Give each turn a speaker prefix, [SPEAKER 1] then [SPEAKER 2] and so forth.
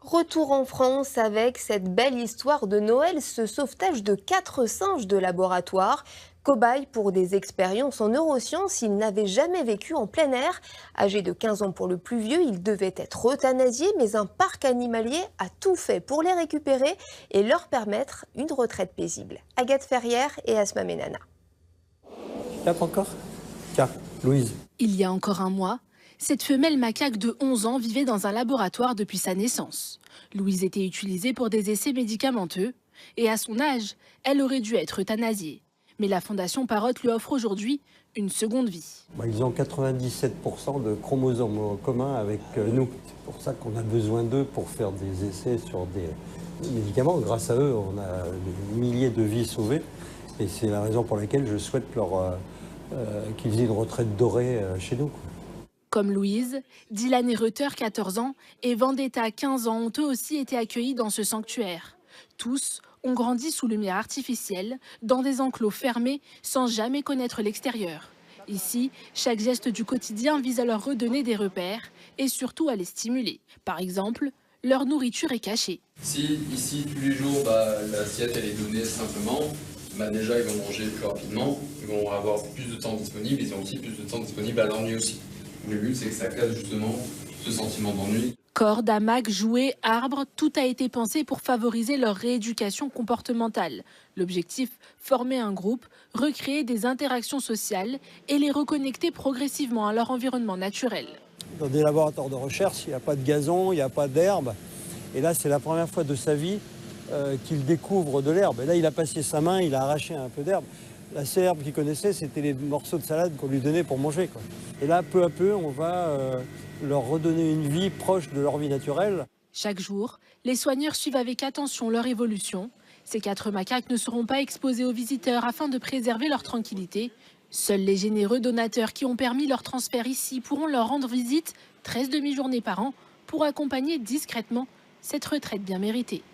[SPEAKER 1] Retour en France avec cette belle histoire de Noël, ce sauvetage de 4 singes de laboratoire. Cobayes pour des expériences en neurosciences, ils n'avaient jamais vécu en plein air. Âgés de 15 ans pour le plus vieux, ils devaient être euthanasiés, mais un parc animalier a tout fait pour les récupérer et leur permettre une retraite paisible. Agathe Ferrière et Asma Menana.
[SPEAKER 2] Tape encore. Tiens, Louise.
[SPEAKER 3] Il y a encore un mois, cette femelle macaque de 11 ans vivait dans un laboratoire depuis sa naissance. Louise était utilisée pour des essais médicamenteux et à son âge, elle aurait dû être euthanasiée. Mais la Fondation Parrot lui offre aujourd'hui une seconde vie.
[SPEAKER 2] Ils ont 97% de chromosomes communs avec nous. C'est pour ça qu'on a besoin d'eux pour faire des essais sur des médicaments. Grâce à eux, on a des milliers de vies sauvées. Et c'est la raison pour laquelle je souhaite qu'ils aient une retraite dorée chez nous.
[SPEAKER 3] Comme Louise, Dylan et Reuter, 14 ans, et Vendetta, 15 ans, ont eux aussi été accueillis dans ce sanctuaire. Tous ont grandi sous lumière artificielle, dans des enclos fermés, sans jamais connaître l'extérieur. Ici, chaque geste du quotidien vise à leur redonner des repères et surtout à les stimuler. Par exemple, leur nourriture est cachée.
[SPEAKER 4] Si ici, tous les jours, l'assiette elle est donnée simplement, déjà ils vont manger plus rapidement, ils vont avoir plus de temps disponible, ils ont aussi plus de temps disponible à leur nuit aussi. Le but, c'est que ça casse justement ce sentiment d'ennui.
[SPEAKER 3] Cordes, hamacs, jouets, arbres, tout a été pensé pour favoriser leur rééducation comportementale. L'objectif, former un groupe, recréer des interactions sociales et les reconnecter progressivement à leur environnement naturel.
[SPEAKER 2] Dans des laboratoires de recherche, il n'y a pas de gazon, il n'y a pas d'herbe. Et là, c'est la première fois de sa vie qu'il découvre de l'herbe. Et là, il a passé sa main, il a arraché un peu d'herbe. La seule herbe qu'il connaissait, c'était les morceaux de salade qu'on lui donnait pour manger, quoi. Et là, peu à peu, on va leur redonner une vie proche de leur vie naturelle.
[SPEAKER 3] Chaque jour, les soigneurs suivent avec attention leur évolution. Ces 4 macaques ne seront pas exposés aux visiteurs afin de préserver leur tranquillité. Seuls les généreux donateurs qui ont permis leur transfert ici pourront leur rendre visite 13 demi-journées par an pour accompagner discrètement cette retraite bien méritée.